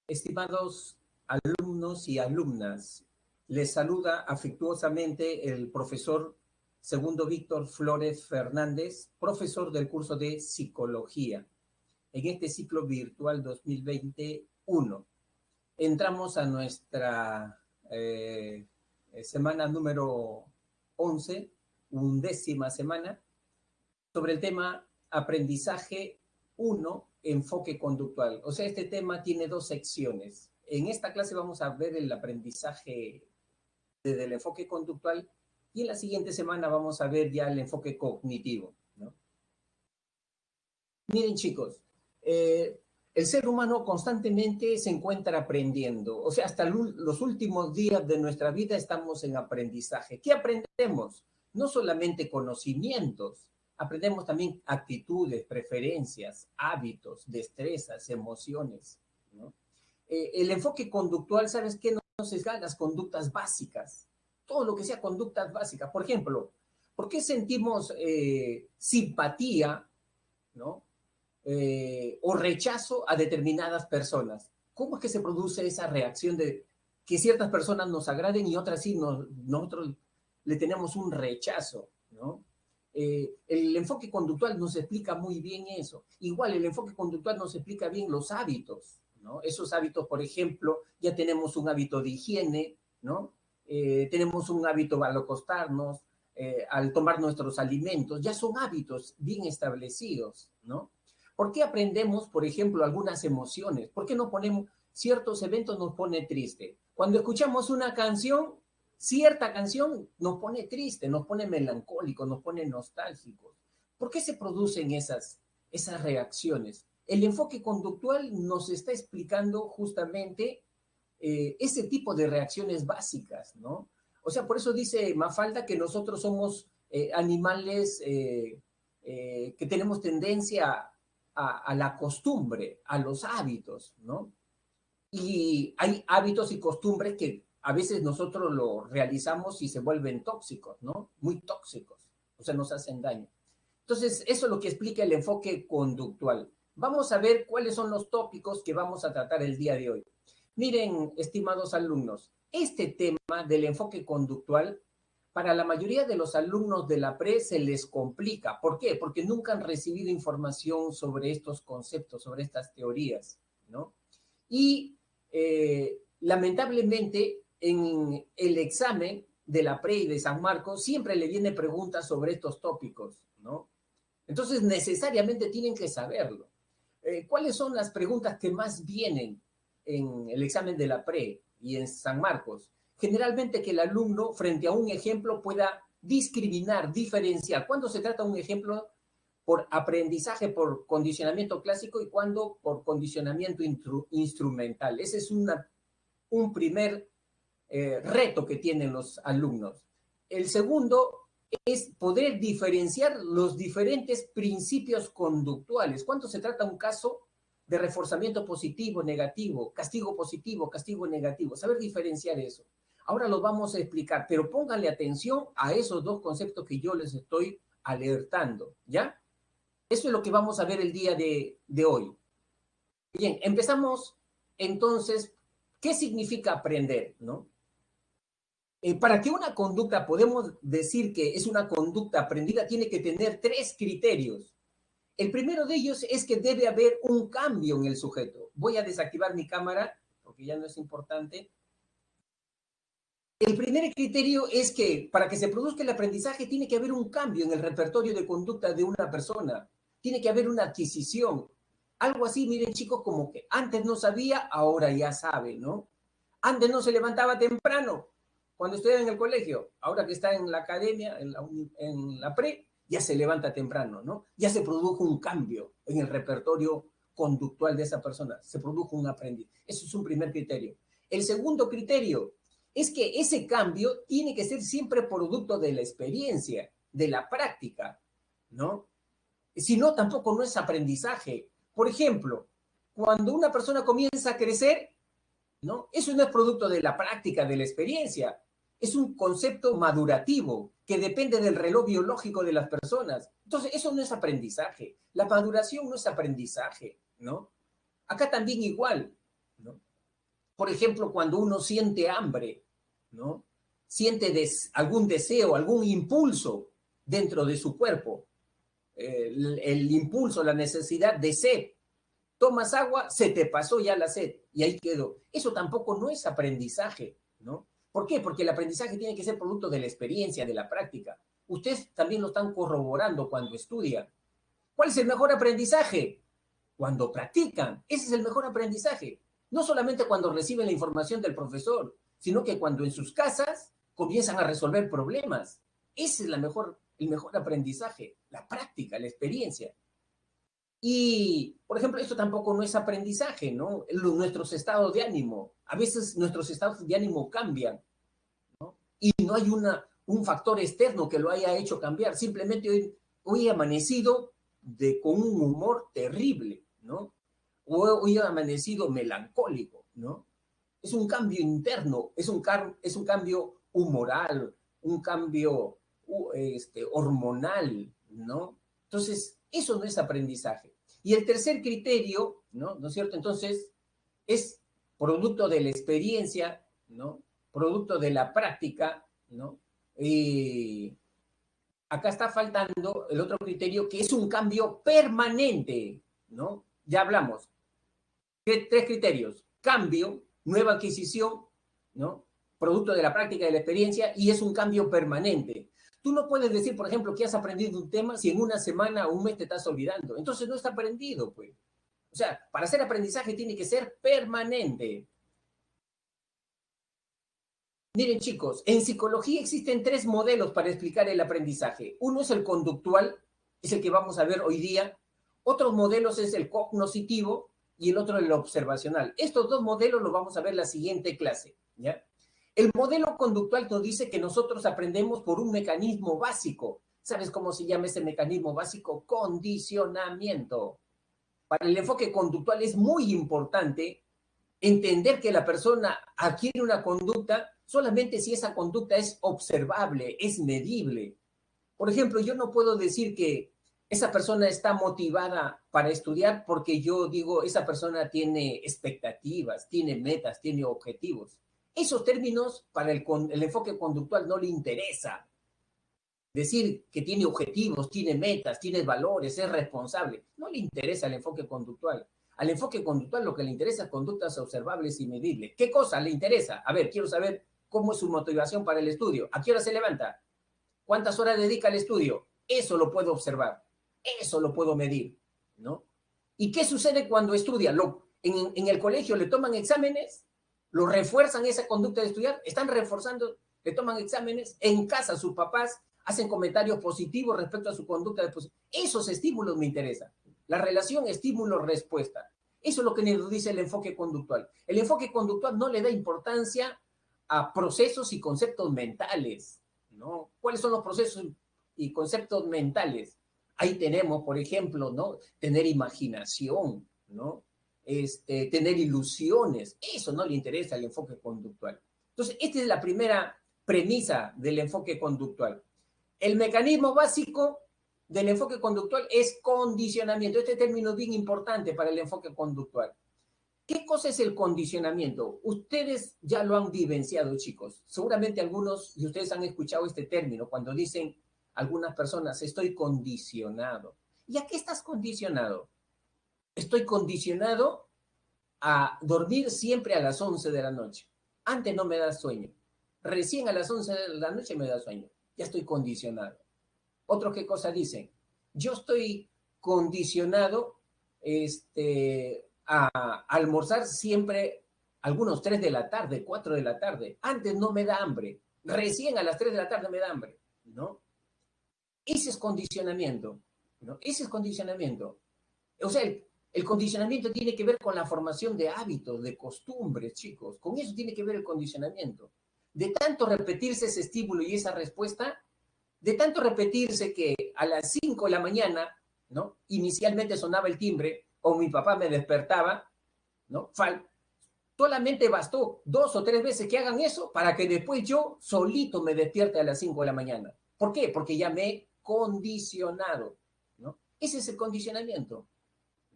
Estimados alumnos y alumnas, les saluda afectuosamente el profesor Segundo Víctor Flores Fernández, profesor del curso de Psicología, en este ciclo virtual 2021. Entramos a nuestra semana número 11, 11ª semana, sobre el tema aprendizaje 1, enfoque conductual. O sea, este tema tiene dos secciones. En esta clase vamos a ver el aprendizaje desde el enfoque conductual y en la siguiente semana vamos a ver ya el enfoque cognitivo, ¿no? Miren, chicos, el ser humano constantemente se encuentra aprendiendo. O sea, hasta los últimos días de nuestra vida estamos en aprendizaje. ¿Qué aprendemos? No solamente conocimientos, aprendemos también actitudes, preferencias, hábitos, destrezas, emociones, ¿no? El enfoque conductual, ¿sabes qué? Nos sesga las conductas básicas. Todo lo que sea conductas básicas. Por ejemplo, ¿por qué sentimos simpatía, ¿no? O rechazo a determinadas personas? ¿Cómo es que se produce esa reacción de que ciertas personas nos agraden y otras sí, nosotros le tenemos un rechazo, ¿no? El enfoque conductual nos explica muy bien eso. Igual el enfoque conductual nos explica bien los hábitos, ¿no? Esos hábitos, por ejemplo, ya tenemos un hábito de higiene, ¿no? Tenemos un hábito al acostarnos, al tomar nuestros alimentos, ya son hábitos bien establecidos, ¿no? ¿Por qué aprendemos, por ejemplo, algunas emociones? ¿Por qué no ponemos, ciertos eventos nos pone triste? Cuando escuchamos una canción, cierta canción nos pone triste, nos pone melancólicos, nos pone nostálgicos. ¿Por qué se producen esas reacciones? El enfoque conductual nos está explicando justamente ese tipo de reacciones básicas, ¿no? O sea, por eso dice Mafalda que nosotros somos animales que tenemos tendencia a la costumbre, a los hábitos, ¿no? Y hay hábitos y costumbres que a veces nosotros lo realizamos y se vuelven tóxicos, ¿no? Muy tóxicos, o sea, nos hacen daño. Entonces, eso es lo que explica el enfoque conductual. Vamos a ver cuáles son los tópicos que vamos a tratar el día de hoy. Miren, estimados alumnos, este tema del enfoque conductual, para la mayoría de los alumnos de la PRE se les complica. ¿Por qué? Porque nunca han recibido información sobre estos conceptos, sobre estas teorías, ¿no? Y lamentablemente en el examen de la PRE y de San Marcos siempre le viene preguntas sobre estos tópicos, ¿no? Entonces necesariamente tienen que saberlo. ¿Cuáles son las preguntas que más vienen en el examen de la PRE y en San Marcos? Generalmente que el alumno frente a un ejemplo pueda discriminar, diferenciar. ¿Cuándo se trata un ejemplo por aprendizaje, por condicionamiento clásico y cuándo por condicionamiento instrumental? Ese es un primer reto que tienen los alumnos. El segundo es poder diferenciar los diferentes principios conductuales. ¿Cuánto se trata un caso de reforzamiento positivo, negativo, castigo negativo? Saber diferenciar eso. Ahora lo vamos a explicar, pero pónganle atención a esos dos conceptos que yo les estoy alertando, ¿ya? Eso es lo que vamos a ver el día de hoy. Bien, empezamos entonces. ¿Qué significa aprender, no? Para que una conducta podemos decir que es una conducta aprendida, tiene que tener tres criterios. El primero de ellos es que debe haber un cambio en el sujeto. Voy a desactivar mi cámara porque ya no es importante. El primer criterio es que para que se produzca el aprendizaje tiene que haber un cambio en el repertorio de conducta de una persona. Tiene que haber una adquisición. Algo así, miren chicos, como que antes no sabía, ahora ya sabe, ¿no? Antes no se levantaba temprano cuando estudiaba en el colegio. Ahora que está en la academia, en la pre, ya se levanta temprano, ¿no? Ya se produjo un cambio en el repertorio conductual de esa persona. Se produjo un aprendiz. Eso es un primer criterio. El segundo criterio es que ese cambio tiene que ser siempre producto de la experiencia, de la práctica, ¿no? Si no, tampoco no es aprendizaje. Por ejemplo, cuando una persona comienza a crecer, ¿no? Eso no es producto de la práctica, de la experiencia. Es un concepto madurativo que depende del reloj biológico de las personas. Entonces, eso no es aprendizaje. La maduración no es aprendizaje, ¿no? Acá también igual, ¿no? Por ejemplo, cuando uno siente hambre, ¿no? Siente algún deseo, algún impulso dentro de su cuerpo, el impulso, la necesidad de sed. Tomas agua, se te pasó ya la sed y ahí quedó. Eso tampoco no es aprendizaje, ¿no? ¿Por qué? Porque el aprendizaje tiene que ser producto de la experiencia, de la práctica. Ustedes también lo están corroborando cuando estudian. ¿Cuál es el mejor aprendizaje? Cuando practican. Ese es el mejor aprendizaje. No solamente cuando reciben la información del profesor, sino que cuando en sus casas comienzan a resolver problemas. Ese es el mejor aprendizaje, la práctica, la experiencia. Y, por ejemplo, esto tampoco no es aprendizaje, ¿no? Nuestros estados de ánimo. A veces nuestros estados de ánimo cambian, ¿no? Y no hay un factor externo que lo haya hecho cambiar. Simplemente hoy he amanecido con un humor terrible, ¿no? Hoy he amanecido melancólico, ¿no? Es un cambio interno, es un cambio humoral, un cambio hormonal, ¿no? Entonces, eso no es aprendizaje. Y el tercer criterio, ¿no es cierto? Entonces, es producto de la experiencia, ¿no? Producto de la práctica, ¿no? Y acá está faltando el otro criterio, que es un cambio permanente, ¿no? Ya hablamos. Tres criterios: cambio, nueva adquisición, ¿no? Producto de la práctica y de la experiencia, y es un cambio permanente. Tú no puedes decir, por ejemplo, que has aprendido un tema si en una semana o un mes te estás olvidando. Entonces no está aprendido, pues. O sea, para hacer aprendizaje tiene que ser permanente. Miren, chicos, en psicología existen tres modelos para explicar el aprendizaje. Uno es el conductual, es el que vamos a ver hoy día. Otros modelos es el cognoscitivo y el otro el observacional. Estos dos modelos los vamos a ver en la siguiente clase, ¿ya? El modelo conductual nos dice que nosotros aprendemos por un mecanismo básico. ¿Sabes cómo se llama ese mecanismo básico? Condicionamiento. Para el enfoque conductual es muy importante entender que la persona adquiere una conducta solamente si esa conducta es observable, es medible. Por ejemplo, yo no puedo decir que esa persona está motivada para estudiar porque yo digo, esa persona tiene expectativas, tiene metas, tiene objetivos. Esos términos para el enfoque conductual no le interesa. Decir que tiene objetivos, tiene metas, tiene valores, es responsable, no le interesa el enfoque conductual. Al enfoque conductual lo que le interesa es conductas observables y medibles. ¿Qué cosa le interesa? A ver, quiero saber cómo es su motivación para el estudio. ¿A qué hora se levanta? ¿Cuántas horas dedica al estudio? Eso lo puedo observar, eso lo puedo medir, ¿no? ¿Y qué sucede cuando estudia? En el colegio le toman exámenes, lo refuerzan esa conducta de estudiar, están reforzando, le toman exámenes, en casa sus papás hacen comentarios positivos respecto a su conducta. Esos estímulos me interesan. La relación estímulo-respuesta. Eso es lo que nos dice el enfoque conductual. El enfoque conductual no le da importancia a procesos y conceptos mentales, ¿no? ¿Cuáles son los procesos y conceptos mentales? Ahí tenemos, por ejemplo, ¿no? Tener imaginación, ¿no? Tener ilusiones. Eso no le interesa al enfoque conductual. Entonces, esta es la primera premisa del enfoque conductual. El mecanismo básico del enfoque conductual es condicionamiento. Este término es bien importante para el enfoque conductual. ¿Qué cosa es el condicionamiento? Ustedes ya lo han vivenciado, chicos. Seguramente algunos de ustedes han escuchado este término cuando dicen algunas personas, estoy condicionado. ¿Y a qué estás condicionado? Estoy condicionado a dormir siempre a las 11 de la noche. Antes no me da sueño. Recién a las 11 de la noche me da sueño. Ya estoy condicionado. Otros, ¿qué cosa dicen? Yo estoy condicionado a almorzar siempre algunos 3 de la tarde, 4 de la tarde. Antes no me da hambre. Recién a las 3 de la tarde me da hambre, ¿no? Ese es condicionamiento, ¿no? Ese es condicionamiento. O sea, el condicionamiento tiene que ver con la formación de hábitos, de costumbres, chicos. Con eso tiene que ver el condicionamiento. De tanto repetirse ese estímulo y esa respuesta, de tanto repetirse que a las 5 de la mañana, ¿no? Inicialmente sonaba el timbre o mi papá me despertaba, ¿no? Solamente bastó 2 o 3 veces que hagan eso para que después yo solito me despierte a las 5 de la mañana. ¿Por qué? Porque ya me he condicionado, ¿no? Ese es el condicionamiento,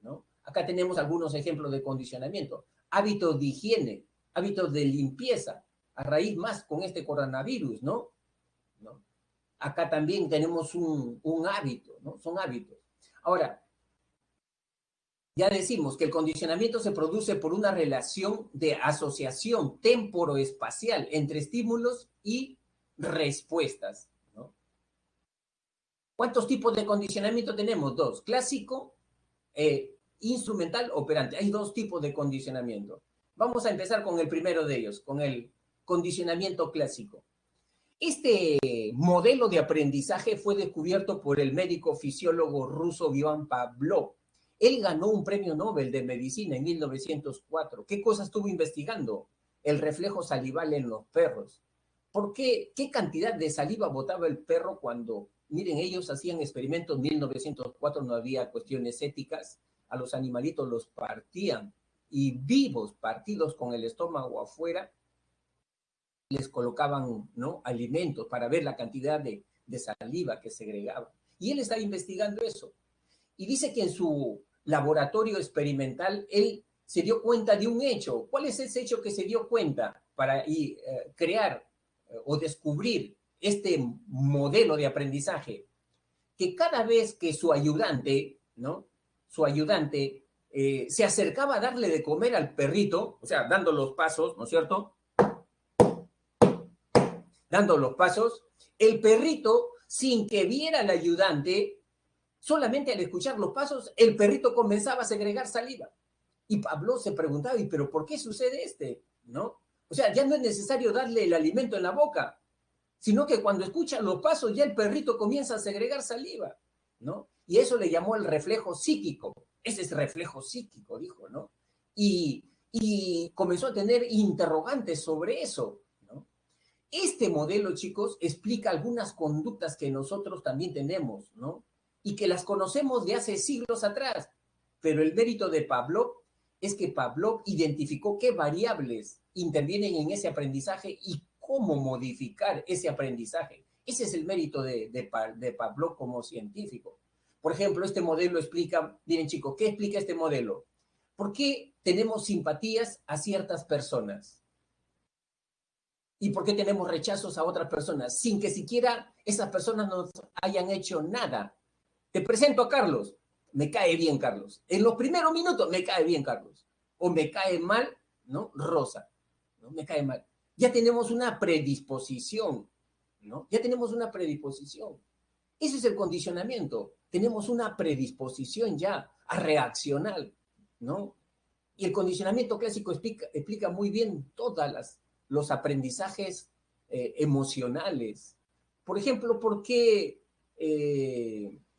¿no? Acá tenemos algunos ejemplos de condicionamiento. Hábitos de higiene. hábitos de limpieza, a raíz más con este coronavirus, ¿no? ¿No? Acá también tenemos un hábito, ¿no? Son hábitos. Ahora, ya decimos que el condicionamiento se produce por una relación de asociación temporoespacial entre estímulos y respuestas, ¿no? ¿Cuántos tipos de condicionamiento tenemos? Dos, clásico, instrumental, operante. Hay dos tipos de condicionamiento. Vamos a empezar con el primero de ellos, con el condicionamiento clásico. Este modelo de aprendizaje fue descubierto por el médico fisiólogo ruso Ivan Pavlov. Él ganó un premio Nobel de Medicina en 1904. ¿Qué cosa estuvo investigando? El reflejo salival en los perros. ¿Por qué? ¿Qué cantidad de saliva botaba el perro cuando, miren, ellos hacían experimentos en 1904, no había cuestiones éticas, a los animalitos los partían y vivos, partidos con el estómago afuera, les colocaban, ¿no?, alimentos para ver la cantidad de saliva que segregaba. Y él estaba investigando eso. Y dice que en su laboratorio experimental él se dio cuenta de un hecho. ¿Cuál es ese hecho que se dio cuenta para crear o descubrir este modelo de aprendizaje? Que cada vez que su ayudante, ¿no? Su ayudante se acercaba a darle de comer al perrito, o sea, dando los pasos, ¿no es cierto?, dando los pasos, el perrito, sin que viera al ayudante, solamente al escuchar los pasos, el perrito comenzaba a segregar saliva. Y Pablo se preguntaba, ¿y pero por qué sucede ¿no? O sea, ya no es necesario darle el alimento en la boca, sino que cuando escucha los pasos ya el perrito comienza a segregar saliva, ¿no? Y eso le llamó el reflejo psíquico. Ese es reflejo psíquico, dijo, ¿no? Y comenzó a tener interrogantes sobre eso. Este modelo, chicos, explica algunas conductas que nosotros también tenemos, ¿no? Y que las conocemos de hace siglos atrás. Pero el mérito de Pavlov es que Pavlov identificó qué variables intervienen en ese aprendizaje y cómo modificar ese aprendizaje. Ese es el mérito de Pavlov como científico. Por ejemplo, este modelo explica, miren chicos, ¿qué explica este modelo? ¿Por qué tenemos simpatías a ciertas personas? ¿Y por qué tenemos rechazos a otras personas sin que siquiera esas personas nos hayan hecho nada? Te presento a Carlos. Me cae bien Carlos. En los primeros minutos me cae bien Carlos. O me cae mal, ¿no? Rosa. ¿No? Me cae mal. Ya tenemos una predisposición, ¿no? Ya tenemos una predisposición. Ese es el condicionamiento. Tenemos una predisposición ya a reaccionar, ¿no? Y el condicionamiento clásico explica muy bien todas los aprendizajes emocionales. Por ejemplo, ¿por qué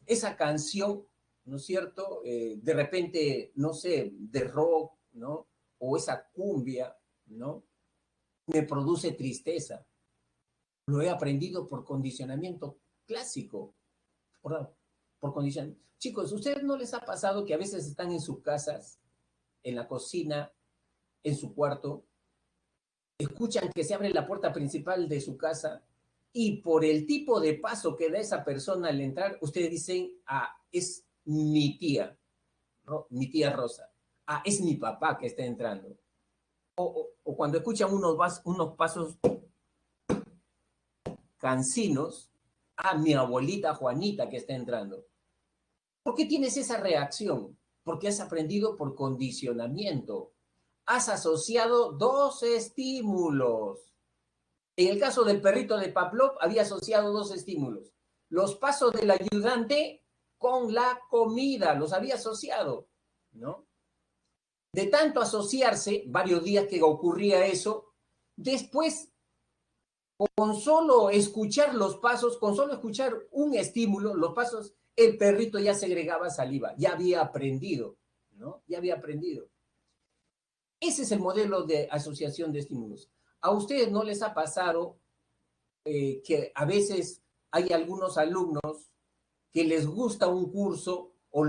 esa canción, ¿no es cierto? De repente, no sé, de rock, ¿no? O esa cumbia, ¿no? Me produce tristeza. Lo he aprendido por condicionamiento clásico, por condicionamiento. Chicos, ¿ustedes no les ha pasado que a veces están en sus casas, en la cocina, en su cuarto, escuchan que se abre la puerta principal de su casa y por el tipo de paso que da esa persona al entrar, ustedes dicen, ah, es mi tía, mi tía Rosa, ah, es mi papá que está entrando? O cuando escuchan unos pasos cansinos, ah, mi abuelita Juanita que está entrando. ¿Por qué tienes esa reacción? Porque has aprendido por condicionamiento. Has asociado dos estímulos. En el caso del perrito de Pavlov, había asociado dos estímulos. Los pasos del ayudante con la comida, los había asociado, ¿no? De tanto asociarse, varios días que ocurría eso, después, con solo escuchar los pasos, con solo escuchar un estímulo, los pasos, el perrito ya segregaba saliva, ya había aprendido, ¿no? Ya había aprendido. Ese es el modelo de asociación de estímulos. ¿A ustedes no les ha pasado que a veces hay algunos alumnos que les gusta un curso o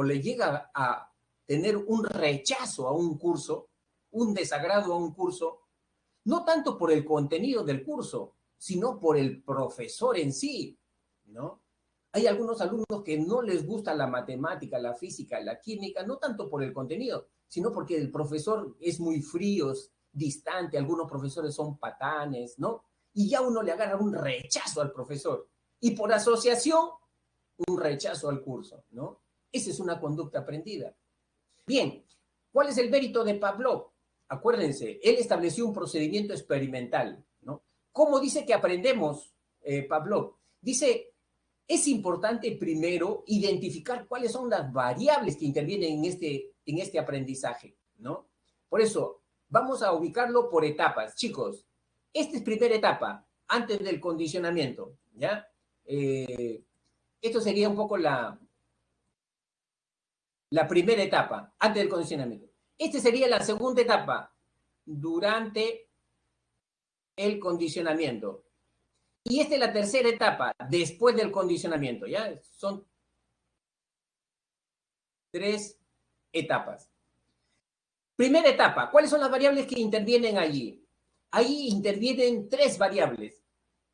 le llega a tener un rechazo a un curso, un desagrado a un curso, no tanto por el contenido del curso, sino por el profesor en sí, ¿no? Hay algunos alumnos que no les gusta la matemática, la física, la química, no tanto por el contenido, sino porque el profesor es muy frío, distante, algunos profesores son patanes, ¿no? Y ya uno le agarra un rechazo al profesor. Y por asociación, un rechazo al curso, ¿no? Esa es una conducta aprendida. Bien, ¿cuál es el mérito de Pavlov? Acuérdense, él estableció un procedimiento experimental, ¿no? ¿Cómo dice que aprendemos, Pavlov? Dice, es importante primero identificar cuáles son las variables que intervienen en este aprendizaje, ¿no? Por eso, vamos a ubicarlo por etapas. Chicos, esta es primera etapa, antes del condicionamiento, ¿ya? Esto sería un poco la primera etapa, antes del condicionamiento. Esta sería la segunda etapa, durante el condicionamiento. Y esta es la tercera etapa, después del condicionamiento, ¿ya? Son 3 etapas. Primera etapa, ¿cuáles son las variables que intervienen allí? Ahí intervienen 3 variables.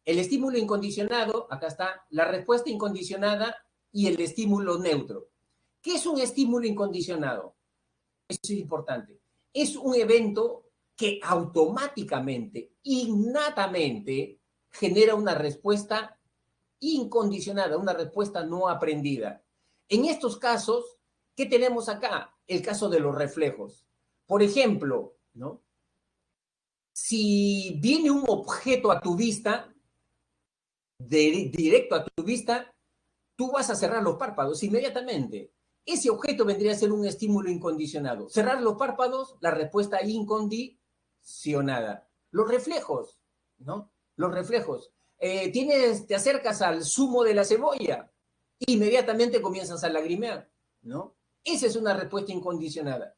El estímulo incondicionado, acá está, la respuesta incondicionada y el estímulo neutro. ¿Qué es un estímulo incondicionado? Eso es importante. Es un evento que automáticamente, innatamente, genera una respuesta incondicionada, una respuesta no aprendida. En estos casos, ¿qué tenemos acá? El caso de los reflejos. Por ejemplo, ¿no? Si viene un objeto a tu vista, directo a tu vista, tú vas a cerrar los párpados inmediatamente. Ese objeto vendría a ser un estímulo incondicionado. Cerrar los párpados, la respuesta incondicionada. Los reflejos, ¿no? Los reflejos. Te acercas al zumo de la cebolla, inmediatamente comienzas a lagrimear, ¿no? Esa es una respuesta incondicionada.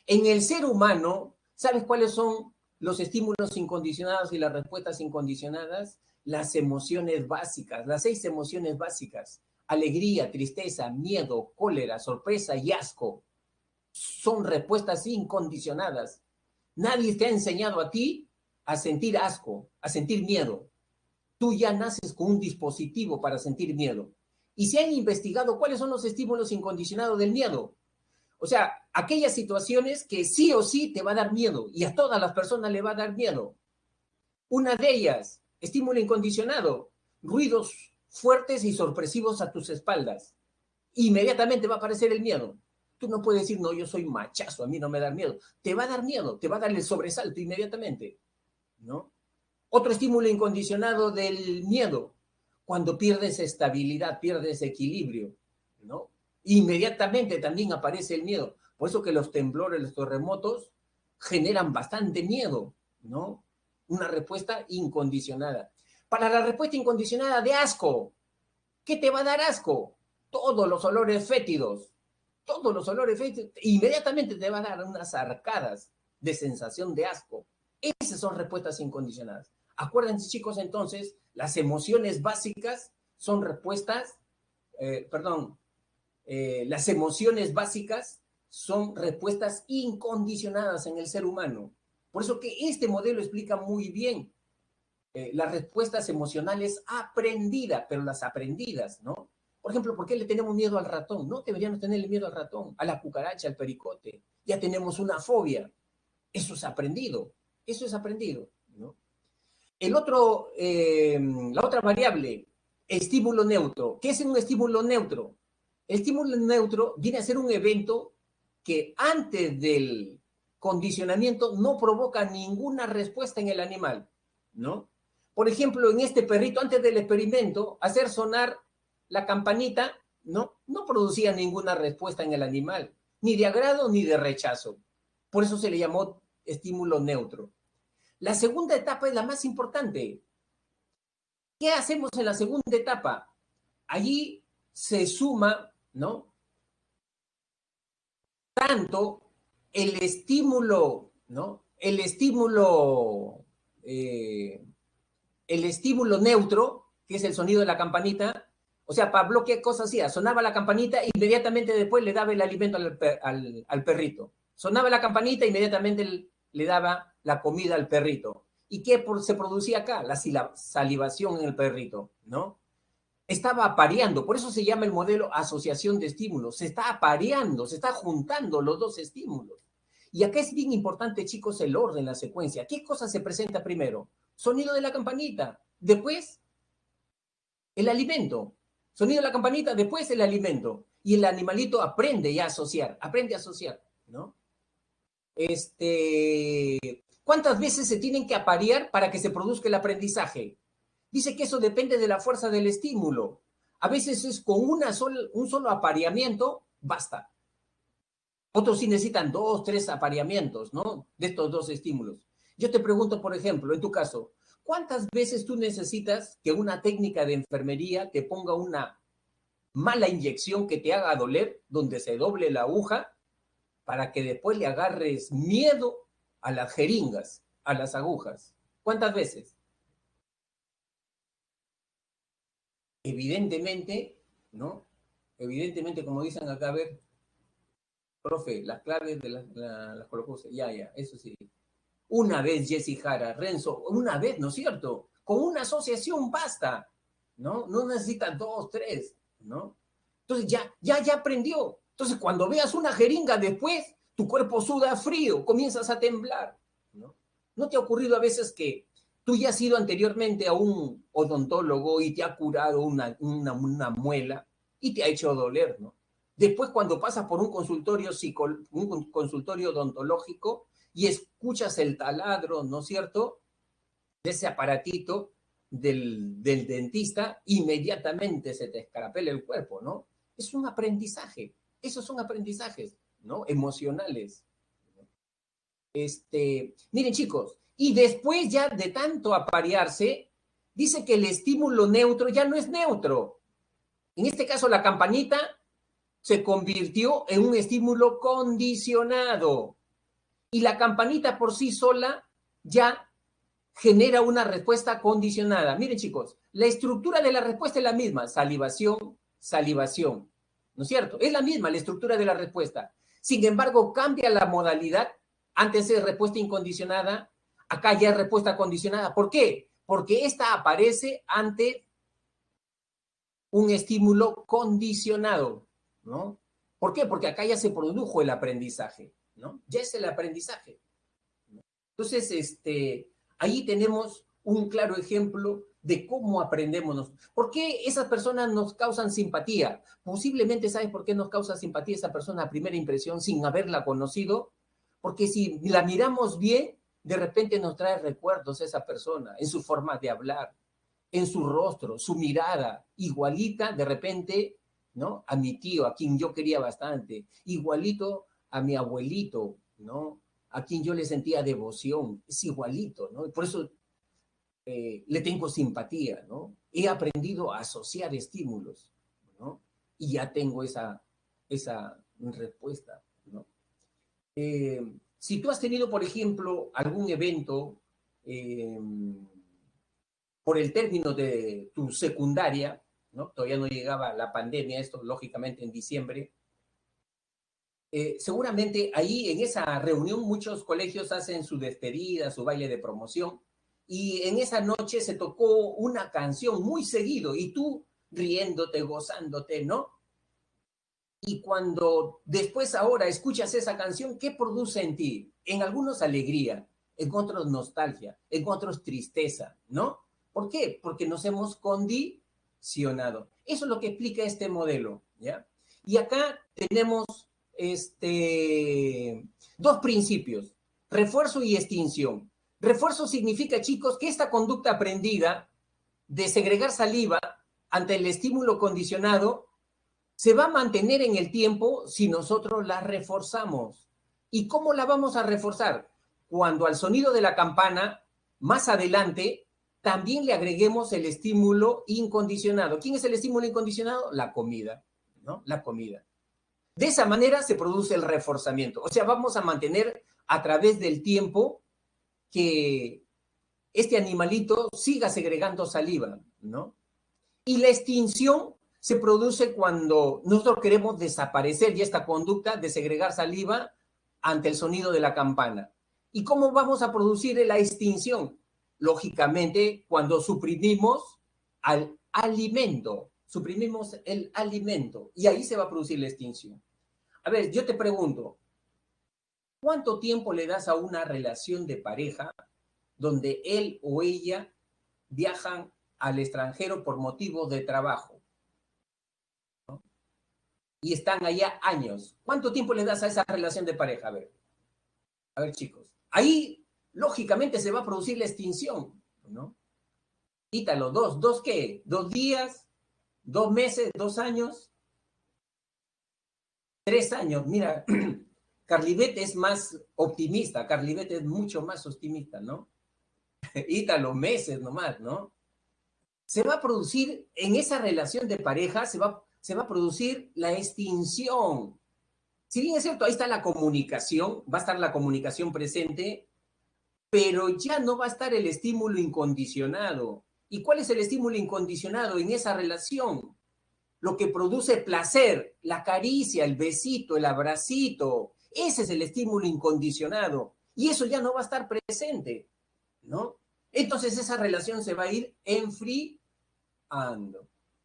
En el ser humano, ¿sabes cuáles son los estímulos incondicionados y las respuestas incondicionadas? Las emociones básicas, las 6 emociones básicas. Alegría, tristeza, miedo, cólera, sorpresa y asco. Son respuestas incondicionadas. Nadie te ha enseñado a ti a sentir asco, a sentir miedo. Tú ya naces con un dispositivo para sentir miedo. Y se han investigado cuáles son los estímulos incondicionados del miedo. O sea, aquellas situaciones que sí o sí te va a dar miedo y a todas las personas le va a dar miedo. Una de ellas, estímulo incondicionado, ruidos fuertes y sorpresivos a tus espaldas. Inmediatamente va a aparecer el miedo. Tú no puedes decir, no, yo soy machazo, a mí no me da miedo. Te va a dar miedo, te va a dar el sobresalto inmediatamente, ¿no? Otro estímulo incondicionado del miedo, cuando pierdes estabilidad, pierdes equilibrio, ¿no? Inmediatamente también aparece el miedo. Por eso que los temblores, los terremotos generan bastante miedo, ¿no? Una respuesta incondicionada. Para la respuesta incondicionada de asco, ¿qué te va a dar asco? Todos los olores fétidos, inmediatamente te va a dar unas arcadas de sensación de asco. Esas son respuestas incondicionadas. Acuérdense, chicos, entonces, las emociones básicas son respuestas, las emociones básicas son respuestas incondicionadas en el ser humano. Por eso que este modelo explica muy bien las respuestas emocionales aprendidas, pero las aprendidas, ¿no? Por ejemplo, ¿por qué le tenemos miedo al ratón? No deberíamos tenerle miedo al ratón, a la cucaracha, al pericote. Ya tenemos una fobia. Eso es aprendido. Eso es aprendido, ¿no? La otra variable, estímulo neutro. ¿Qué es un estímulo neutro? El estímulo neutro viene a ser un evento que antes del condicionamiento no provoca ninguna respuesta en el animal, ¿no? Por ejemplo, en este perrito, antes del experimento, hacer sonar la campanita, no producía ninguna respuesta en el animal, ni de agrado ni de rechazo. Por eso se le llamó estímulo neutro. La segunda etapa es la más importante. ¿Qué hacemos en la segunda etapa? Allí se suma, ¿no? Tanto el estímulo, ¿no? El estímulo neutro, que es el sonido de la campanita. O sea, Pablo, ¿qué cosa hacía? Sonaba la campanita e inmediatamente después le daba el alimento al perrito. Sonaba la campanita e inmediatamente le daba la comida al perrito. ¿Y qué se producía acá? La salivación en el perrito, ¿no? Estaba apareando, por eso se llama el modelo asociación de estímulos. Se está apareando, se está juntando los dos estímulos. Y acá es bien importante, chicos, el orden, la secuencia. ¿Qué cosa se presenta primero? Sonido de la campanita, después el alimento. Sonido de la campanita, después el alimento. Y el animalito aprende ya a asociar, ¿no? ¿Cuántas veces se tienen que aparear para que se produzca el aprendizaje? Dice que eso depende de la fuerza del estímulo. A veces es con un solo apareamiento, basta. Otros sí necesitan 2, 3 apareamientos, ¿no? De estos dos estímulos. Yo te pregunto, por ejemplo, en tu caso, ¿cuántas veces tú necesitas que una técnica de enfermería te ponga una mala inyección que te haga doler, donde se doble la aguja, para que después le agarres miedo a las jeringas, a las agujas? ¿Cuántas veces? Evidentemente, ¿no? Evidentemente, como dicen acá, a ver, profe, las claves de las colocó usted. Ya, eso sí. Una vez, Jessy Jara, Renzo, una vez, ¿no es cierto? Con una asociación basta, ¿no? No necesitas 2, 3, ¿no? Entonces ya aprendió. Entonces, cuando veas una jeringa después, tu cuerpo suda frío, comienzas a temblar, ¿no? ¿No te ha ocurrido a veces que tú ya has ido anteriormente a un odontólogo y te ha curado una muela y te ha hecho doler, ¿no? Después, cuando pasas por un consultorio odontológico y escuchas el taladro, ¿no es cierto?, de ese aparatito del dentista, inmediatamente se te escarapela el cuerpo, ¿no? Es un aprendizaje. Esos son aprendizajes, ¿no? Emocionales. Miren, chicos, y después ya de tanto aparearse, dice que el estímulo neutro ya no es neutro. En este caso, la campanita se convirtió en un estímulo condicionado. Y la campanita por sí sola ya genera una respuesta condicionada. Miren, chicos, la estructura de la respuesta es la misma: salivación, salivación. ¿No es cierto? Es la misma la estructura de la respuesta. Sin embargo, cambia la modalidad. Antes es respuesta incondicionada, acá ya es respuesta condicionada. ¿Por qué? Porque esta aparece ante un estímulo condicionado, ¿no? ¿Por qué? Porque acá ya se produjo el aprendizaje, ¿no? Ya es el aprendizaje. Entonces, ahí tenemos un claro ejemplo de cómo aprendemos. ¿Por qué esas personas nos causan simpatía? Posiblemente, ¿sabes por qué nos causa simpatía esa persona a primera impresión sin haberla conocido? Porque si la miramos bien, de repente nos trae recuerdos esa persona, en su forma de hablar, en su rostro, su mirada, igualita de repente, ¿no?, a mi tío, a quien yo quería bastante, igualito a mi abuelito, ¿no?, a quien yo le sentía devoción, es igualito, ¿no? Por eso le tengo simpatía, ¿no? He aprendido a asociar estímulos, ¿no? Y ya tengo esa respuesta, ¿no? Si tú has tenido, por ejemplo, algún evento por el término de tu secundaria, ¿no? Todavía no llegaba la pandemia, esto lógicamente en diciembre. Seguramente ahí en esa reunión muchos colegios hacen su despedida, su baile de promoción, y en esa noche se tocó una canción muy seguido y tú riéndote, gozándote, ¿no? Y cuando después ahora escuchas esa canción, ¿qué produce en ti? En algunos alegría, en otros nostalgia, en otros tristeza, ¿no? ¿Por qué? Porque nos hemos condicionado. Eso es lo que explica este modelo, ¿ya? Y acá tenemos dos principios: refuerzo y extinción. Refuerzo significa, chicos, que esta conducta aprendida de segregar saliva ante el estímulo condicionado se va a mantener en el tiempo si nosotros la reforzamos. ¿Y cómo la vamos a reforzar? Cuando al sonido de la campana, más adelante, también le agreguemos el estímulo incondicionado. ¿Quién es el estímulo incondicionado? La comida, ¿no? La comida. De esa manera se produce el reforzamiento. O sea, vamos a mantener a través del tiempo que este animalito siga segregando saliva, ¿no? Y la extinción se produce cuando nosotros queremos desaparecer ya esta conducta de segregar saliva ante el sonido de la campana. ¿Y cómo vamos a producir la extinción? Lógicamente, cuando suprimimos al alimento, suprimimos el alimento y ahí se va a producir la extinción. A ver, yo te pregunto, ¿Cuánto tiempo le das a una relación de pareja donde él o ella viajan al extranjero por motivos de trabajo, ¿no? Y están allá años? ¿Cuánto tiempo le das a esa relación de pareja? A ver, chicos. Ahí, lógicamente, se va a producir la extinción, ¿no? Quítalo, ¿dos qué? ¿2 días? ¿2 meses? ¿2 años? 3 años. Mira, Carlibet es más optimista, Carlibet es mucho más optimista, ¿no? Ítalo, meses nomás, ¿no? Se va a producir, en esa relación de pareja, se va a producir la extinción. Si bien es cierto, ahí está la comunicación, va a estar la comunicación presente, pero ya no va a estar el estímulo incondicionado. ¿Y cuál es el estímulo incondicionado en esa relación? Lo que produce placer, la caricia, el besito, el abracito. Ese es el estímulo incondicionado. Y eso ya no va a estar presente, ¿no? Entonces esa relación se va a ir enfriando.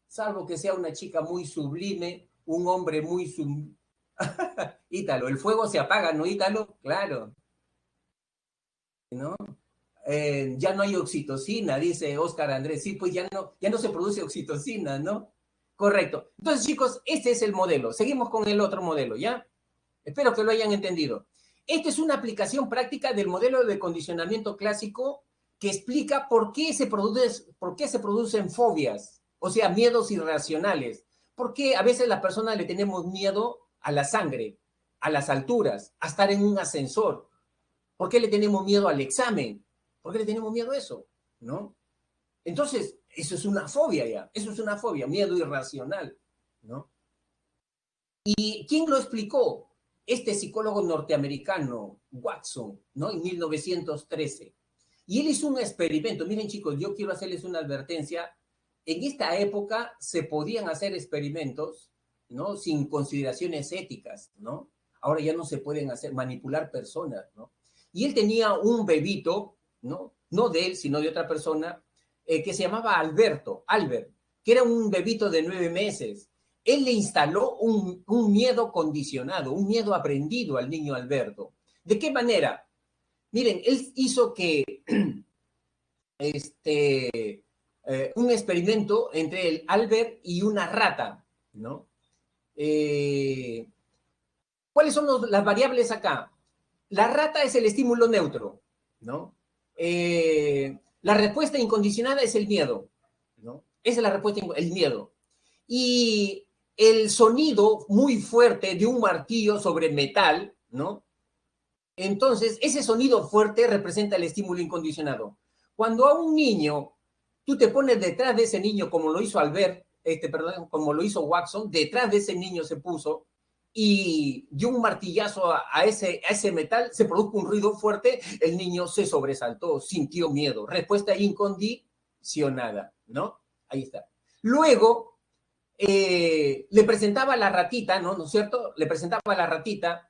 Salvo que sea una chica muy sublime, un hombre muy Ítalo, el fuego se apaga, ¿no, Ítalo? Claro, ¿no? Ya no hay oxitocina, dice Óscar Andrés. Sí, pues ya no se produce oxitocina, ¿no? Correcto. Entonces, chicos, este es el modelo. Seguimos con el otro modelo, ¿ya? Espero que lo hayan entendido. Esta es una aplicación práctica del modelo de condicionamiento clásico que explica por qué se producen fobias, o sea, miedos irracionales. Porque a veces las personas le tenemos miedo a la sangre, a las alturas, a estar en un ascensor. ¿Por qué le tenemos miedo al examen? ¿Por qué le tenemos miedo a eso? ¿No? Entonces, eso es una fobia ya, eso es una fobia, miedo irracional, ¿no? ¿Y quién lo explicó? Este psicólogo norteamericano, Watson, ¿no? En 1913. Y él hizo un experimento. Miren, chicos, yo quiero hacerles una advertencia. En esta época se podían hacer experimentos, ¿no? Sin consideraciones éticas, ¿no? Ahora ya no se pueden hacer, manipular personas, ¿no? Y él tenía un bebito, ¿no? No de él, sino de otra persona, que se llamaba Albert, que era un bebito de 9 meses. Él le instaló un miedo condicionado, un miedo aprendido al niño Alberto. ¿De qué manera? Miren, él hizo que un experimento entre el Albert y una rata, ¿no? Eh, ¿Cuáles son las variables acá? La rata es el estímulo neutro, ¿no? La respuesta incondicionada es el miedo, ¿no? Esa es la respuesta, el miedo. Y el sonido muy fuerte de un martillo sobre metal, ¿no? Entonces, ese sonido fuerte representa el estímulo incondicionado. Cuando a un niño, tú te pones detrás de ese niño, como lo hizo Albert, perdón, como lo hizo Watson, detrás de ese niño se puso y dio un martillazo a ese metal, se produjo un ruido fuerte, el niño se sobresaltó, sintió miedo, respuesta incondicionada, ¿no? Ahí está. Luego, le presentaba a la ratita, ¿no? ¿No es cierto? Le presentaba a la ratita,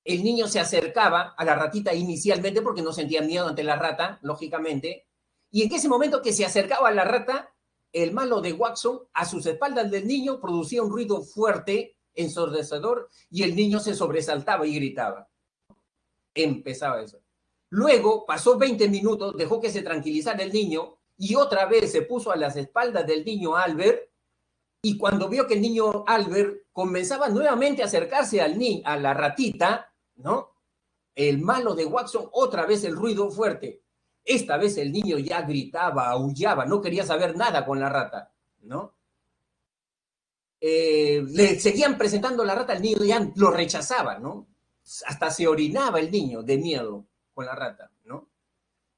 el niño se acercaba a la ratita inicialmente porque no sentía miedo ante la rata, lógicamente, y en ese momento que se acercaba a la rata, el malo de Watson, a sus espaldas del niño, producía un ruido fuerte, ensordecedor, y el niño se sobresaltaba y gritaba. Empezaba eso. Luego pasó 20 minutos, dejó que se tranquilizara el niño, y otra vez se puso a las espaldas del niño Albert, y cuando vio que el niño Albert comenzaba nuevamente a acercarse a la ratita, ¿no? El malo de Watson, otra vez el ruido fuerte. Esta vez el niño ya gritaba, aullaba, no quería saber nada con la rata, ¿no? Le seguían presentando la rata, el niño ya lo rechazaba, ¿no? Hasta se orinaba el niño de miedo con la rata, ¿no?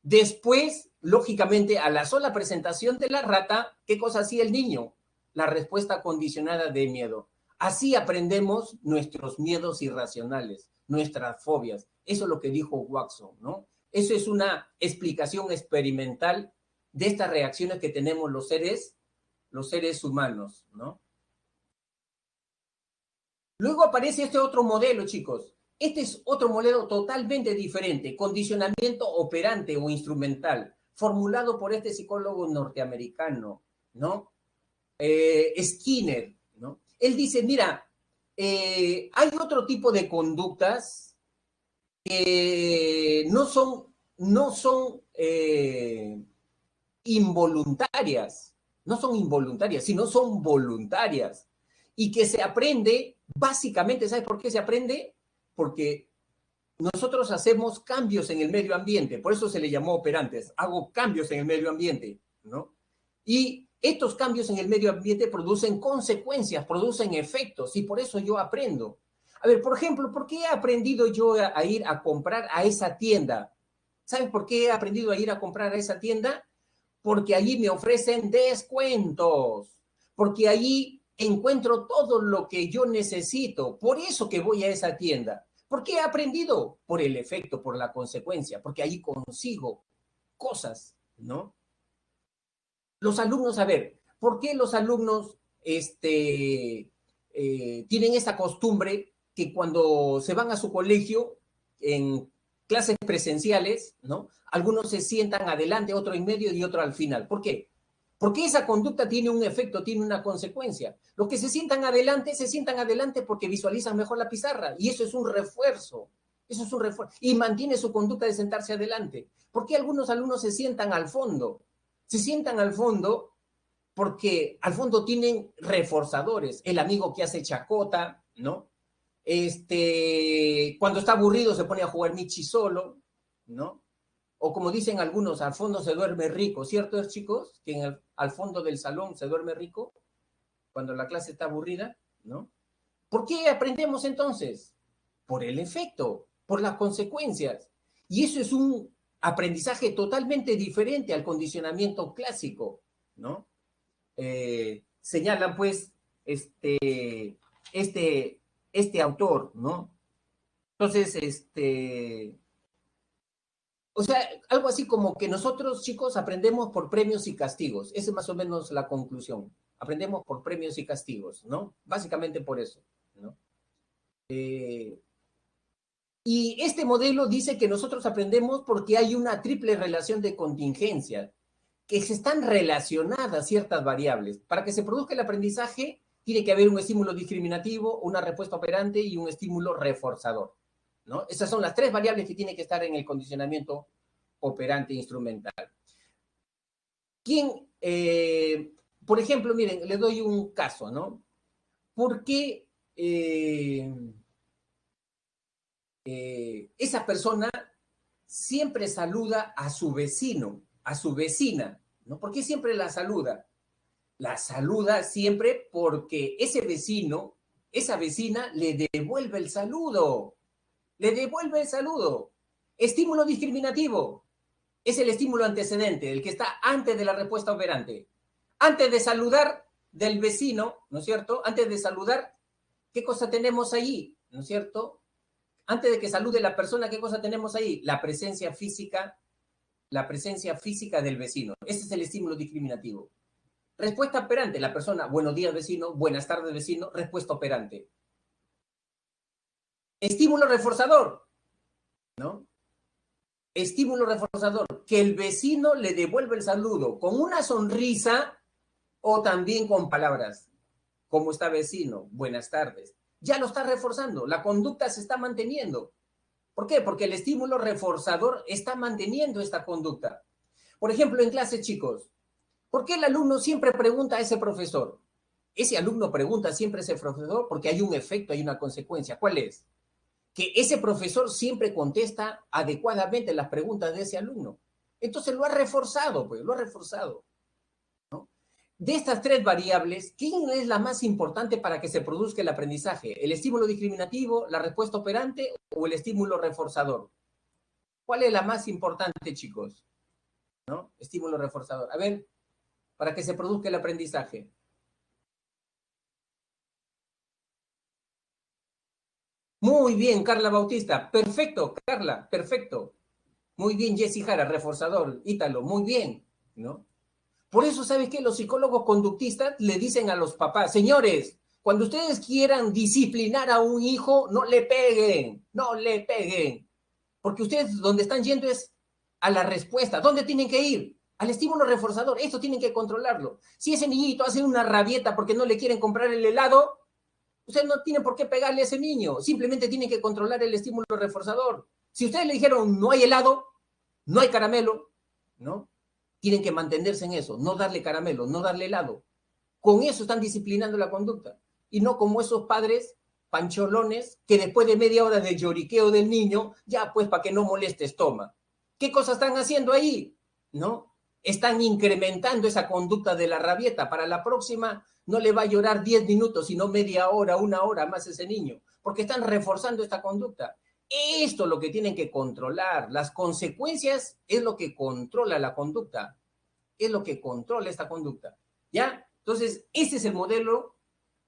Después, lógicamente, a la sola presentación de la rata, ¿qué cosa hacía el niño? La respuesta condicionada de miedo. Así aprendemos nuestros miedos irracionales, nuestras fobias. Eso es lo que dijo Watson, ¿no? Eso es una explicación experimental de estas reacciones que tenemos los seres humanos, ¿no? Luego aparece este otro modelo, chicos. Este es otro modelo totalmente diferente, condicionamiento operante o instrumental, formulado por este psicólogo norteamericano, ¿no? Skinner, ¿no? Él dice, mira, hay otro tipo de conductas no son involuntarias, no son involuntarias, sino son voluntarias. Y que se aprende, básicamente, ¿sabes por qué se aprende? Porque nosotros hacemos cambios en el medio ambiente, por eso se le llamó operantes, hago cambios en el medio ambiente, ¿no? Y estos cambios en el medio ambiente producen consecuencias, producen efectos, y por eso yo aprendo. A ver, por ejemplo, ¿por qué he aprendido yo a ir a comprar a esa tienda? ¿Sabes por qué he aprendido a ir a comprar a esa tienda? Porque allí me ofrecen descuentos, porque allí encuentro todo lo que yo necesito. Por eso que voy a esa tienda. ¿Por qué he aprendido? Por el efecto, por la consecuencia, porque allí consigo cosas, ¿no? Los alumnos, a ver, ¿por qué los alumnos tienen esa costumbre que cuando se van a su colegio en clases presenciales, ¿no? Algunos se sientan adelante, otro en medio y otro al final. ¿Por qué? Porque esa conducta tiene un efecto, tiene una consecuencia. Los que se sientan adelante porque visualizan mejor la pizarra y eso es un refuerzo. Eso es un refuerzo. Y mantiene su conducta de sentarse adelante. ¿Por qué algunos alumnos se sientan al fondo? Se sientan al fondo porque al fondo tienen reforzadores. El amigo que hace chacota, ¿no? Cuando está aburrido se pone a jugar Michi solo, ¿no? O como dicen algunos, al fondo se duerme rico, ¿cierto, chicos? Que al fondo del salón se duerme rico cuando la clase está aburrida, ¿no? ¿Por qué aprendemos entonces? Por el efecto, por las consecuencias. Y eso es un aprendizaje totalmente diferente al condicionamiento clásico, ¿no? Señalan pues este, este autor, ¿no? Entonces, o sea, algo así como que nosotros, chicos, aprendemos por premios y castigos. Esa es más o menos la conclusión. Aprendemos por premios y castigos, ¿no? Básicamente por eso, ¿no? Y este modelo dice que nosotros aprendemos porque hay una triple relación de contingencia, que se están relacionadas ciertas variables. Para que se produzca el aprendizaje, tiene que haber un estímulo discriminativo, una respuesta operante y un estímulo reforzador, ¿no? Esas son las tres variables que tienen que estar en el condicionamiento operante instrumental. ¿Quién, por ejemplo, miren, le doy un caso, ¿no? ¿Por qué esa persona siempre saluda a su vecino, a su vecina, ¿no? ¿Por qué siempre la saluda? La saluda siempre porque ese vecino, esa vecina le devuelve el saludo, le devuelve el saludo. Estímulo discriminativo es el estímulo antecedente, el que está antes de la respuesta operante. Antes de saludar del vecino, ¿no es cierto? Antes de saludar, ¿qué cosa tenemos ahí? ¿No es cierto? Antes de que salude la persona, ¿qué cosa tenemos ahí? La presencia física del vecino. Ese es el estímulo discriminativo. Respuesta operante, la persona, buenos días vecino, buenas tardes vecino, respuesta operante. Estímulo reforzador, ¿no? Estímulo reforzador, que el vecino le devuelve el saludo con una sonrisa o también con palabras. ¿Cómo está vecino? Buenas tardes. Ya lo está reforzando, la conducta se está manteniendo. ¿Por qué? Porque el estímulo reforzador está manteniendo esta conducta. Por ejemplo, en clase, chicos, ¿por qué el alumno siempre pregunta a ese profesor? Ese alumno pregunta siempre a ese profesor porque hay un efecto, hay una consecuencia. ¿Cuál es? Que ese profesor siempre contesta adecuadamente las preguntas de ese alumno. Entonces lo ha reforzado, pues, lo ha reforzado. ¿No? De estas tres variables, ¿quién es la más importante para que se produzca el aprendizaje? ¿El estímulo discriminativo, la respuesta operante o el estímulo reforzador? ¿Cuál es la más importante, chicos? ¿No? Estímulo reforzador. A ver, para que se produzca el aprendizaje. Muy bien, Carla Bautista. Perfecto, Carla, perfecto. Muy bien, Jessy Jara, reforzador, Ítalo, muy bien, ¿no? Por eso, ¿sabes qué? Los psicólogos conductistas le dicen a los papás, señores, cuando ustedes quieran disciplinar a un hijo, no le peguen, no le peguen. Porque ustedes donde están yendo es a la respuesta. ¿Dónde tienen que ir? Al estímulo reforzador. Esto tienen que controlarlo. Si ese niñito hace una rabieta porque no le quieren comprar el helado, usted no tiene por qué pegarle a ese niño. Simplemente tiene que controlar el estímulo reforzador. Si ustedes le dijeron no hay helado, no hay caramelo, ¿no? Tienen que mantenerse en eso, no darle caramelo, no darle helado. Con eso están disciplinando la conducta. Y no como esos padres pancholones que después de media hora de lloriqueo del niño, ya pues para que no molestes, toma. ¿Qué cosas están haciendo ahí? ¿No? Están incrementando esa conducta de la rabieta. Para la próxima no le va a llorar 10 minutos, sino media hora, una hora más ese niño, porque están reforzando esta conducta. Esto es lo que tienen que controlar. Las consecuencias es lo que controla la conducta. Es lo que controla esta conducta. ¿Ya? Entonces, ese es el modelo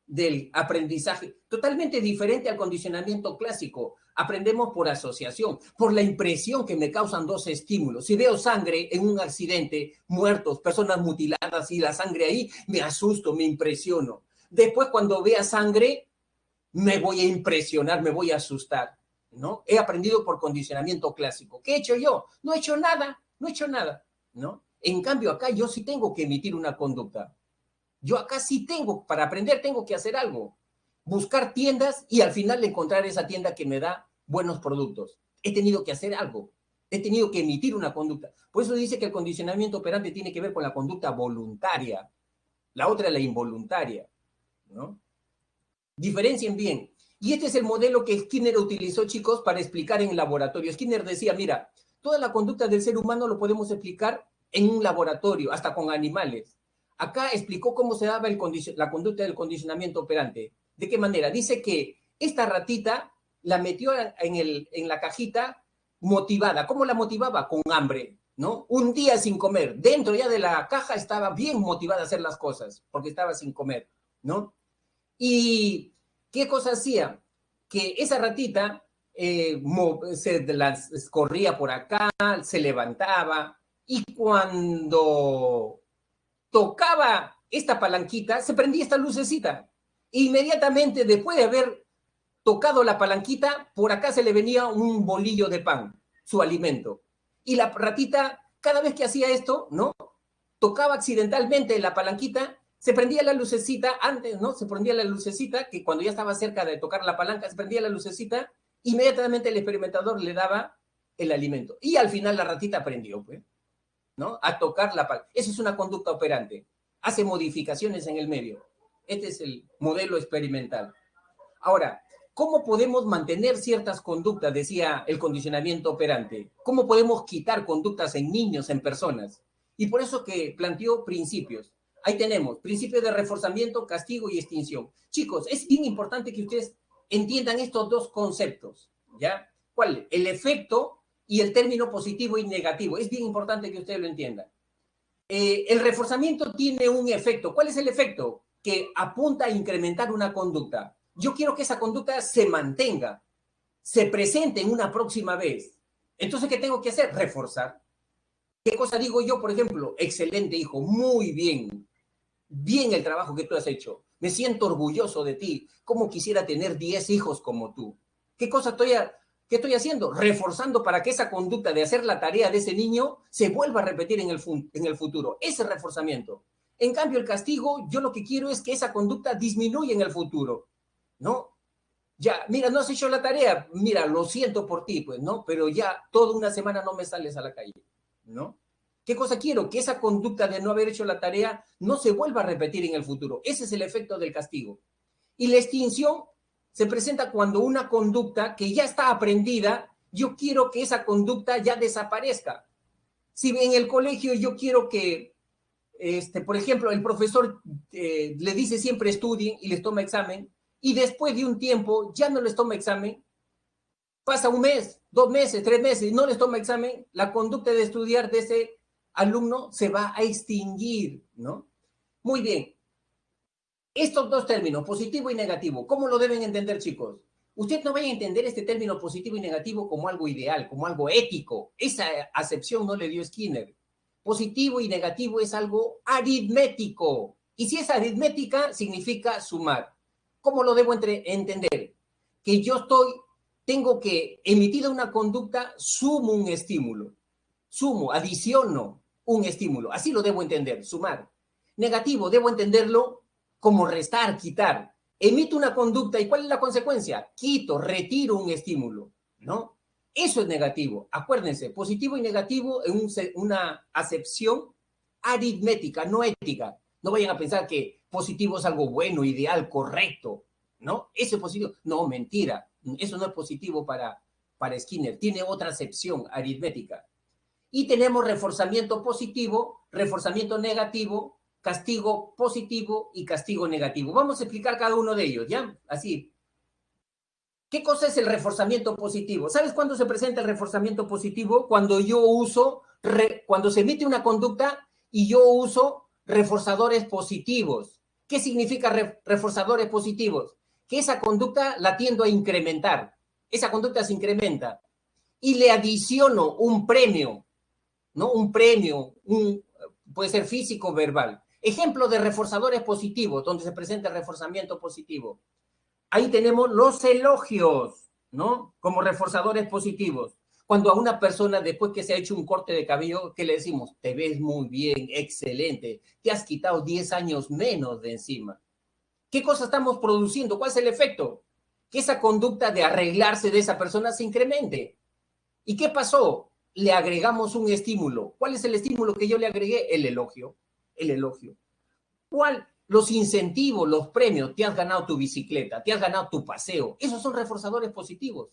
del aprendizaje, totalmente diferente al condicionamiento clásico. Aprendemos por asociación, por la impresión que me causan dos estímulos. Si veo sangre en un accidente, muertos, personas mutiladas y la sangre ahí, me asusto, me impresiono. Después, cuando vea sangre, me voy a impresionar, me voy a asustar, ¿no? He aprendido por condicionamiento clásico. ¿Qué he hecho yo? No he hecho nada, no he hecho nada, ¿no? En cambio, acá yo sí tengo que emitir una conducta. Yo acá sí tengo, para aprender tengo que hacer algo. Buscar tiendas y al final encontrar esa tienda que me da buenos productos. He tenido que hacer algo. He tenido que emitir una conducta. Por eso dice que el condicionamiento operante tiene que ver con la conducta voluntaria. La otra es la involuntaria, ¿no? Diferencien bien. Y este es el modelo que Skinner utilizó, chicos, para explicar en el laboratorio. Skinner decía, mira, toda la conducta del ser humano lo podemos explicar en un laboratorio, hasta con animales. Acá explicó cómo se daba la conducta del condicionamiento operante. ¿De qué manera? Dice que esta ratita la metió en la cajita motivada. ¿Cómo la motivaba? Con hambre, ¿no? Un día sin comer. Dentro ya de la caja estaba bien motivada a hacer las cosas, porque estaba sin comer, ¿no? ¿Y qué cosa hacía? Que esa ratita corría por acá, se levantaba, y cuando tocaba esta palanquita, se prendía esta lucecita. Inmediatamente después de haber tocado la palanquita, por acá se le venía un bolillo de pan, su alimento. Y la ratita, cada vez que hacía esto, ¿no? Tocaba accidentalmente la palanquita, se prendía la lucecita antes, ¿no? Se prendía la lucecita, que cuando ya estaba cerca de tocar la palanca, se prendía la lucecita, inmediatamente el experimentador le daba el alimento. Y al final la ratita aprendió, pues, ¿no? A tocar la palanca. Eso es una conducta operante. Hace modificaciones en el medio. Este es el modelo experimental. Ahora, ¿cómo podemos mantener ciertas conductas? Decía el condicionamiento operante. ¿Cómo podemos quitar conductas en niños, en personas? Y por eso que planteó principios. Ahí tenemos, principio de reforzamiento, castigo y extinción. Chicos, es bien importante que ustedes entiendan estos dos conceptos, ¿ya? ¿Cuál? El efecto y el término positivo y negativo. Es bien importante que ustedes lo entiendan. El reforzamiento tiene un efecto. ¿Cuál es el efecto? Que apunta a incrementar una conducta. Yo quiero que esa conducta se mantenga, se presente en una próxima vez. Entonces, ¿qué tengo que hacer? Reforzar. ¿Qué cosa digo yo, por ejemplo? Excelente, hijo, muy bien. Bien el trabajo que tú has hecho. Me siento orgulloso de ti. ¿Cómo quisiera tener 10 hijos como tú? ¿Qué cosa qué estoy haciendo? Reforzando para que esa conducta de hacer la tarea de ese niño se vuelva a repetir en el futuro. Ese reforzamiento. En cambio, el castigo, yo lo que quiero es que esa conducta disminuya en el futuro, ¿no? Ya, mira, no has hecho la tarea, mira, lo siento por ti, pues, ¿no? Pero ya toda una semana no me sales a la calle, ¿no? ¿Qué cosa quiero? Que esa conducta de no haber hecho la tarea no se vuelva a repetir en el futuro. Ese es el efecto del castigo. Y la extinción se presenta cuando una conducta que ya está aprendida, yo quiero que esa conducta ya desaparezca. Si en el colegio yo quiero que, por ejemplo, el profesor le dice siempre estudien y les toma examen, y después de un tiempo ya no les toma examen, pasa un mes, 2 meses, 3 meses, no les toma examen, la conducta de estudiar de ese alumno se va a extinguir, ¿no? Muy bien. Estos dos términos, positivo y negativo, ¿cómo lo deben entender, chicos? Usted no vaya a entender este término positivo y negativo como algo ideal, como algo ético. Esa acepción no le dio Skinner. Positivo y negativo es algo aritmético. Y si es aritmética, significa sumar. ¿Cómo lo debo entender? Que yo tengo que emitir una conducta, sumo un estímulo. Sumo, adiciono un estímulo. Así lo debo entender, sumar. Negativo, debo entenderlo como restar, quitar. Emito una conducta y ¿cuál es la consecuencia? Quito, retiro un estímulo, ¿no? Eso es negativo. Acuérdense, positivo y negativo en una acepción aritmética, no ética. No vayan a pensar que positivo es algo bueno, ideal, correcto, ¿no? Eso es positivo. No, mentira. Eso no es positivo para Skinner. Tiene otra acepción aritmética. Y tenemos reforzamiento positivo, reforzamiento negativo, castigo positivo y castigo negativo. Vamos a explicar cada uno de ellos, ¿ya? Así. ¿Qué cosa es el reforzamiento positivo? ¿Sabes cuándo se presenta el reforzamiento positivo? Cuando yo uso, cuando se emite una conducta y yo uso reforzadores positivos. ¿Qué significa reforzadores positivos? Que esa conducta la tiendo a incrementar. Esa conducta se incrementa. Y le adiciono un premio, ¿no? Un premio, puede ser físico o verbal. Ejemplo de reforzadores positivos, donde se presenta el reforzamiento positivo. Ahí tenemos los elogios, ¿no? Como reforzadores positivos. Cuando a una persona, después que se ha hecho un corte de cabello, ¿qué le decimos? Te ves muy bien, excelente, te has quitado 10 años menos de encima. ¿Qué cosa estamos produciendo? ¿Cuál es el efecto? Que esa conducta de arreglarse de esa persona se incremente. ¿Y qué pasó? Le agregamos un estímulo. ¿Cuál es el estímulo que yo le agregué? El elogio. El elogio. ¿Cuál? Los incentivos, los premios, te has ganado tu bicicleta, te has ganado tu paseo, esos son reforzadores positivos,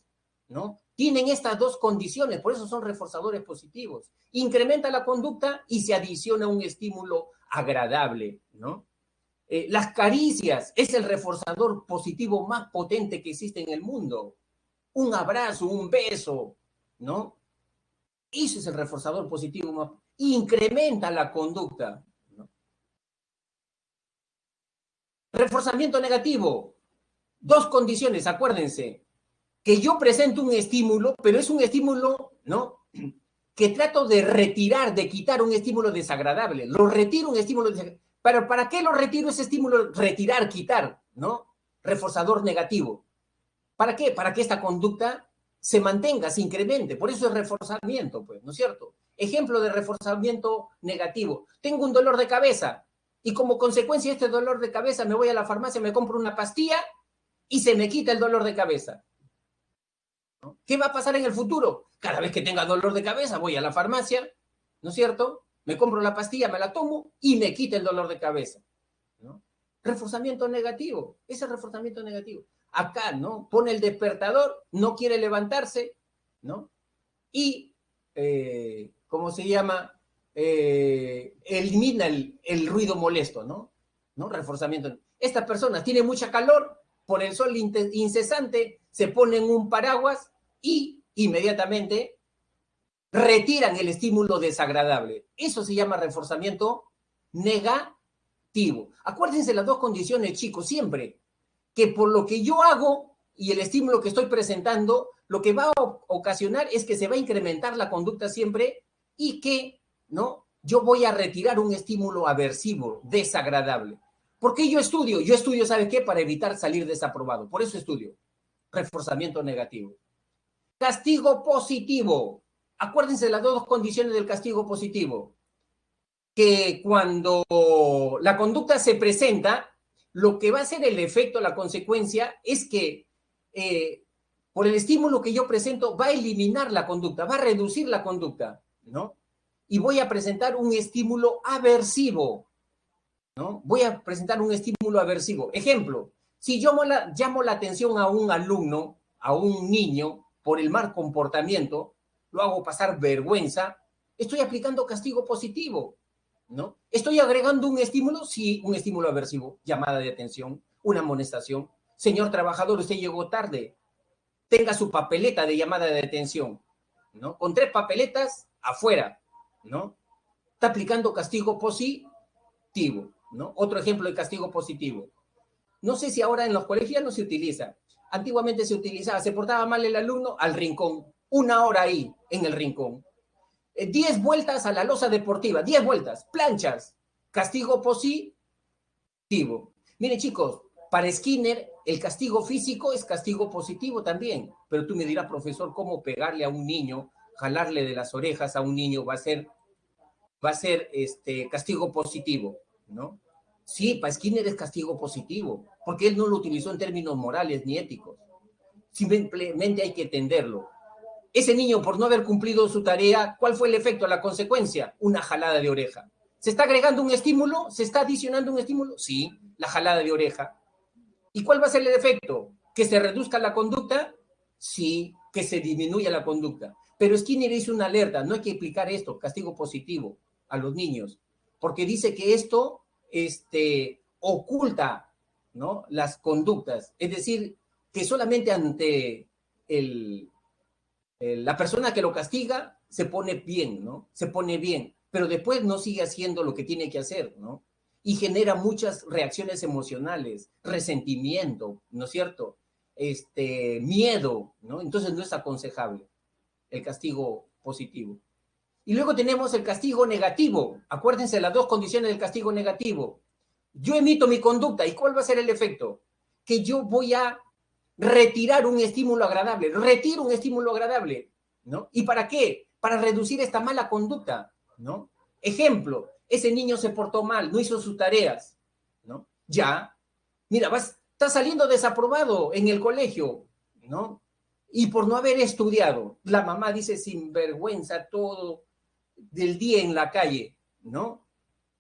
¿no? Tienen estas dos condiciones, por eso son reforzadores positivos. Incrementa la conducta y se adiciona un estímulo agradable, ¿no? Las caricias es el reforzador positivo más potente que existe en el mundo. Un abrazo, un beso, ¿no? Ese es el reforzador positivo más... Incrementa la conducta. Reforzamiento negativo. Dos condiciones, acuérdense, que yo presento un estímulo, pero es un estímulo, ¿no? Que trato de retirar, de quitar un estímulo desagradable. Lo retiro un estímulo desagradable. Pero ¿para qué lo retiro ese estímulo? Retirar, quitar, ¿no? Reforzador negativo. ¿Para qué? Para que esta conducta se mantenga, se incremente. Por eso es reforzamiento, pues, ¿no es cierto? Ejemplo de reforzamiento negativo. Tengo un dolor de cabeza y como consecuencia de este dolor de cabeza me voy a la farmacia, me compro una pastilla y se me quita el dolor de cabeza. ¿No? ¿Qué va a pasar en el futuro? Cada vez que tenga dolor de cabeza voy a la farmacia, ¿no es cierto? Me compro la pastilla, me la tomo y me quita el dolor de cabeza, ¿no? Reforzamiento negativo, ese reforzamiento negativo. Acá, ¿no? Pone el despertador, no quiere levantarse, ¿no? Y, ¿cómo se llama? Elimina el ruido molesto, ¿no? ¿No? Reforzamiento. Estas personas tienen mucha calor, por el sol incesante, se ponen un paraguas y inmediatamente retiran el estímulo desagradable. Eso se llama reforzamiento negativo. Acuérdense las dos condiciones, chicos, siempre, que por lo que yo hago y el estímulo que estoy presentando, lo que va a ocasionar es que se va a incrementar la conducta siempre y que, ¿no? Yo voy a retirar un estímulo aversivo, desagradable. ¿Por qué yo estudio? Yo estudio, ¿sabe qué? Para evitar salir desaprobado. Por eso estudio. Reforzamiento negativo. Castigo positivo. Acuérdense de las dos condiciones del castigo positivo. Que cuando la conducta se presenta, lo que va a ser el efecto, la consecuencia, es que por el estímulo que yo presento va a eliminar la conducta, va a reducir la conducta, ¿no? Y voy a presentar un estímulo aversivo, ¿no? Voy a presentar un estímulo aversivo. Ejemplo, si yo llamo la atención a un alumno, a un niño, por el mal comportamiento, lo hago pasar vergüenza, estoy aplicando castigo positivo, ¿no? Estoy agregando un estímulo, sí, un estímulo aversivo, llamada de atención, una amonestación. Señor trabajador, usted llegó tarde, tenga su papeleta de llamada de atención, ¿no? Con 3 papeletas afuera, ¿no? Está aplicando castigo positivo, ¿no? Otro ejemplo de castigo positivo. No sé si ahora en los colegios no se utiliza. Antiguamente se utilizaba, se portaba mal el alumno al rincón, 1 hora ahí en el rincón. 10 vueltas a la losa deportiva, 10 vueltas, planchas, castigo positivo. Miren chicos, para Skinner el castigo físico es castigo positivo también, pero tú me dirás, profesor, ¿cómo pegarle a un niño, jalarle de las orejas a un niño va a ser castigo positivo, ¿no? Sí, para Skinner es castigo positivo, porque él no lo utilizó en términos morales ni éticos. Simplemente hay que entenderlo. Ese niño, por no haber cumplido su tarea, ¿cuál fue el efecto, la consecuencia? Una jalada de oreja. ¿Se está agregando un estímulo? ¿Se está adicionando un estímulo? Sí, la jalada de oreja. ¿Y cuál va a ser el efecto? ¿Que se reduzca la conducta? Sí, que se disminuya la conducta. Pero Skinner hizo una alerta, no hay que aplicar esto, castigo positivo, a los niños, porque dice que esto oculta, ¿no?, las conductas. Es decir, que solamente ante la persona que lo castiga se pone bien, ¿no? Se pone bien, pero después no sigue haciendo lo que tiene que hacer, ¿no? Y genera muchas reacciones emocionales, resentimiento, ¿no es cierto? Miedo, ¿no? Entonces no es aconsejable el castigo positivo. Y luego tenemos el castigo negativo. Acuérdense las dos condiciones del castigo negativo. Yo emito mi conducta, ¿y cuál va a ser el efecto? Que yo voy a retirar un estímulo agradable, retiro un estímulo agradable, ¿no? ¿Y para qué? Para reducir esta mala conducta, ¿no? Ejemplo, ese niño se portó mal, no hizo sus tareas, ¿no? Ya, mira, está saliendo desaprobado en el colegio, ¿no? Y por no haber estudiado, la mamá dice sinvergüenza todo del día en la calle, ¿no?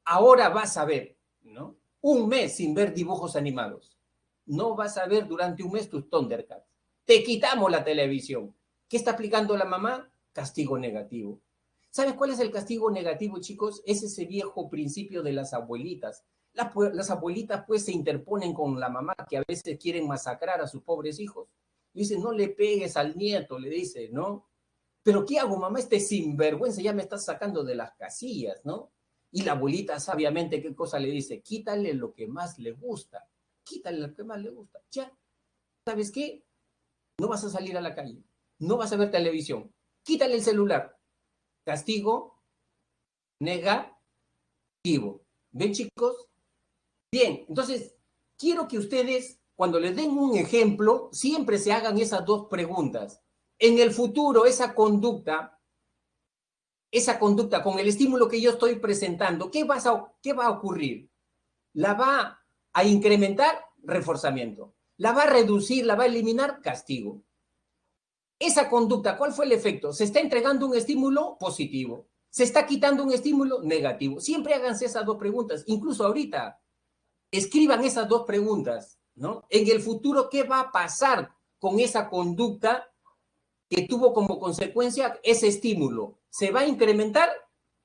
Ahora vas a ver, ¿no? Un mes sin ver dibujos animados. No vas a ver durante un mes tus Thundercats. Te quitamos la televisión. ¿Qué está aplicando la mamá? Castigo negativo. ¿Sabes cuál es el castigo negativo, chicos? Es ese viejo principio de las abuelitas. Las abuelitas pues se interponen con la mamá que a veces quieren masacrar a sus pobres hijos. Dicen, no le pegues al nieto, le dice, ¿no? Pero ¿qué hago, mamá? Este sinvergüenza ya me está sacando de las casillas, ¿no? Y la abuelita sabiamente, ¿qué cosa le dice? Quítale lo que más le gusta. Quítale lo que más le gusta. Ya, ¿sabes qué? No vas a salir a la calle. No vas a ver televisión. Quítale el celular. Castigo negativo. ¿Ven, chicos? Bien, entonces, quiero que ustedes, cuando les den un ejemplo, siempre se hagan esas dos preguntas. En el futuro, esa conducta con el estímulo que yo estoy presentando, ¿qué va a ocurrir? ¿La va a incrementar? Reforzamiento. ¿La va a reducir? ¿La va a eliminar? Castigo. Esa conducta, ¿cuál fue el efecto? Se está entregando un estímulo positivo. Se está quitando un estímulo negativo. Siempre háganse esas dos preguntas. Incluso ahorita, escriban esas dos preguntas, ¿no? En el futuro, ¿qué va a pasar con esa conducta que tuvo como consecuencia ese estímulo? ¿Se va a incrementar?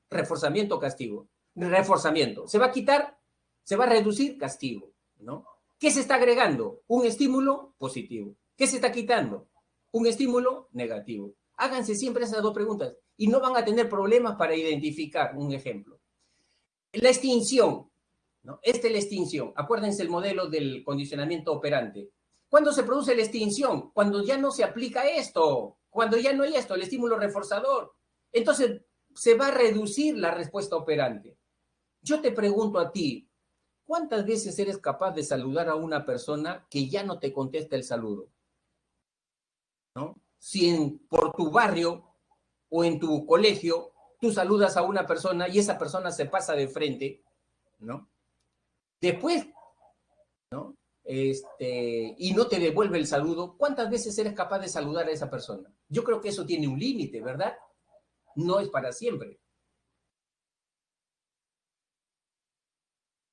Reforzamiento, castigo. Reforzamiento. ¿Se va a quitar? ¿Se va a reducir? Castigo, ¿no? ¿Qué se está agregando? Un estímulo positivo. ¿Qué se está quitando? Un estímulo negativo. Háganse siempre esas dos preguntas y no van a tener problemas para identificar un ejemplo. La extinción, ¿no? Esta es la extinción. Acuérdense el modelo del condicionamiento operante. ¿Cuándo se produce la extinción? Cuando ya no se aplica esto, cuando ya no hay esto, el estímulo reforzador. Entonces, se va a reducir la respuesta operante. Yo te pregunto a ti, ¿cuántas veces eres capaz de saludar a una persona que ya no te contesta el saludo? ¿No? Si por tu barrio o en tu colegio tú saludas a una persona y esa persona se pasa de frente, ¿no? Después, ¿no? Y no te devuelve el saludo, ¿cuántas veces eres capaz de saludar a esa persona? Yo creo que eso tiene un límite, ¿verdad? No es para siempre.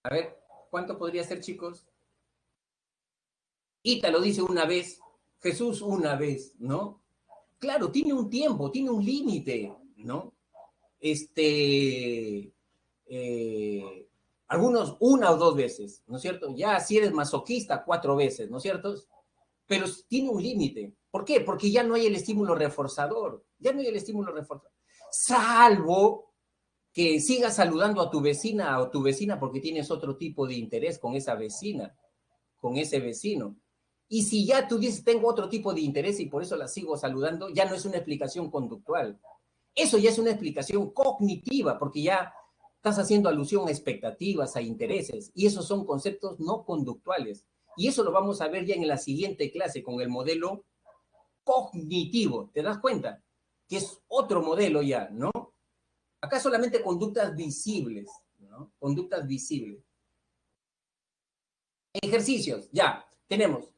A ver, ¿cuánto podría ser, chicos? Ítalo dice una vez, Jesús una vez, ¿no? Claro, tiene un tiempo, tiene un límite, ¿no? Eh, algunos una o dos veces, ¿no es cierto? Ya si eres masoquista, 4 veces, ¿no es cierto? Pero tiene un límite. ¿Por qué? Porque ya no hay el estímulo reforzador, ya no hay el estímulo reforzador. Salvo que sigas saludando a tu vecina o tu vecina porque tienes otro tipo de interés con esa vecina, con ese vecino. Y si ya tú dices, tengo otro tipo de interés y por eso la sigo saludando, ya no es una explicación conductual. Eso ya es una explicación cognitiva, porque ya estás haciendo alusión a expectativas, a intereses, y esos son conceptos no conductuales. Y eso lo vamos a ver ya en la siguiente clase con el modelo cognitivo. ¿Te das cuenta? Que es otro modelo ya, ¿no? Acá solamente conductas visibles, ¿no? Conductas visibles. Ejercicios, ya, tenemos.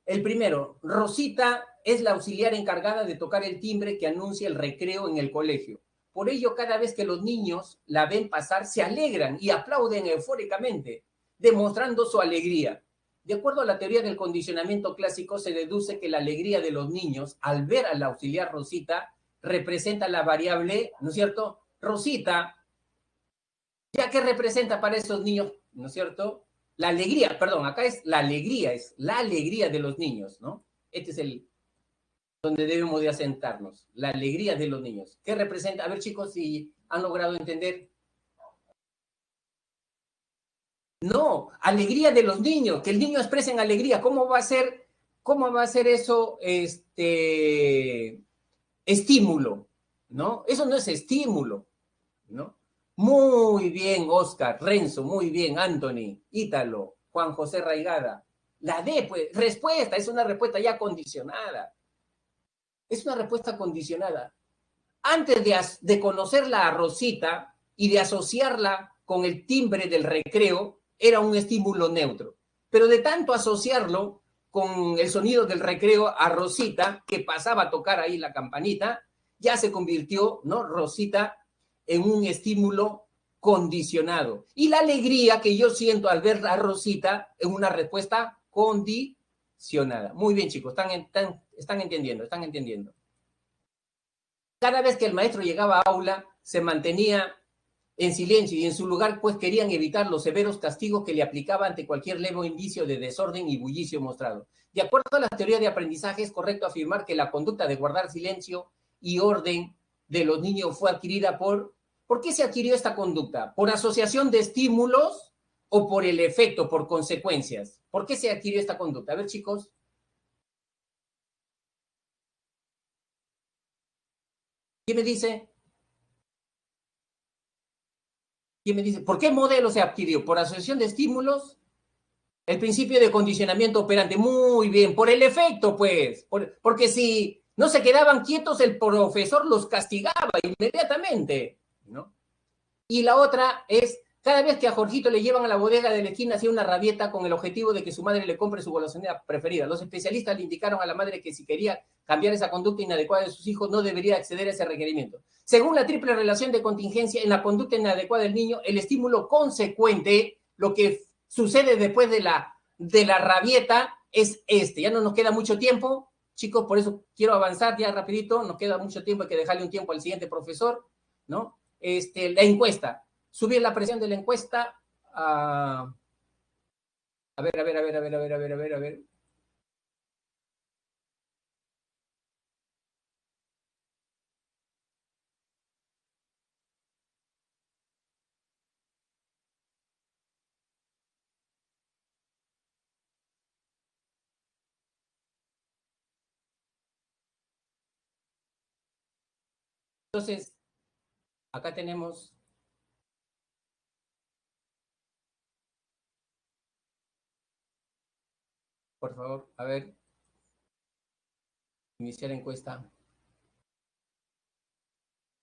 El primero, Rosita es la auxiliar encargada de tocar el timbre que anuncia el recreo en el colegio. Por ello, cada vez que los niños la ven pasar, se alegran y aplauden eufóricamente, demostrando su alegría. De acuerdo a la teoría del condicionamiento clásico, se deduce que la alegría de los niños al ver a la auxiliar Rosita representa la variable, ¿no es cierto? Rosita, ya que representa para esos niños, ¿no es cierto? La alegría, perdón, acá es la alegría de los niños, ¿no? Este es el donde debemos de asentarnos, la alegría de los niños. ¿Qué representa? A ver, chicos, si han logrado entender. No, alegría de los niños, que el niño exprese alegría. Cómo va a ser eso, estímulo? ¿No? Eso no es estímulo, ¿no? Muy bien, Oscar, Renzo, muy bien, Anthony, Ítalo, Juan José Raigada. La D, pues, respuesta, es una respuesta ya condicionada. Es una respuesta condicionada. Antes de conocerla a Rosita y de asociarla con el timbre del recreo, era un estímulo neutro. Pero de tanto asociarlo con el sonido del recreo a Rosita, que pasaba a tocar ahí la campanita, ya se convirtió, ¿no? Rosita en un estímulo condicionado. Y la alegría que yo siento al ver a Rosita en una respuesta condicionada. Muy bien, chicos, están entendiendo, están entendiendo. Cada vez que el maestro llegaba a aula, se mantenía en silencio y en su lugar, pues querían evitar los severos castigos que le aplicaba ante cualquier leve indicio de desorden y bullicio mostrado. De acuerdo a la teoría de aprendizaje, es correcto afirmar que la conducta de guardar silencio y orden de los niños fue adquirida ¿Por qué se adquirió esta conducta? ¿Por asociación de estímulos o por el efecto, por consecuencias? ¿Por qué se adquirió esta conducta? A ver, chicos. ¿Quién me dice? ¿Quién me dice? ¿Por qué modelo se adquirió? ¿Por asociación de estímulos? El principio de condicionamiento operante. Muy bien. Por el efecto, pues. Porque si no se quedaban quietos, el profesor los castigaba inmediatamente, ¿no? Y la otra es, cada vez que a Jorgito le llevan a la bodega de la esquina, hacía una rabieta con el objetivo de que su madre le compre su golosina preferida. Los especialistas le indicaron a la madre que si quería cambiar esa conducta inadecuada de sus hijos, no debería acceder a ese requerimiento. Según la triple relación de contingencia, en la conducta inadecuada del niño, el estímulo consecuente, lo que sucede después de la rabieta, es este. Ya no nos queda mucho tiempo, chicos, por eso quiero avanzar ya rapidito, nos queda mucho tiempo, hay que dejarle un tiempo al siguiente profesor, ¿no? La encuesta, subir la presión de la encuesta a ver. Entonces, acá tenemos, por favor, a ver, iniciar encuesta.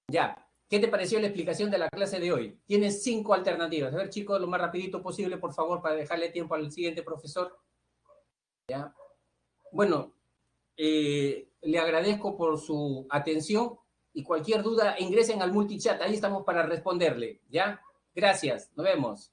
Ya, ¿qué te pareció la explicación de la clase de hoy? Tienes 5 alternativas. A ver, chicos, lo más rapidito posible, por favor, para dejarle tiempo al siguiente profesor. Ya. Bueno, le agradezco por su atención y cualquier duda ingresen al multichat, ahí estamos para responderle, ¿ya? Gracias, nos vemos.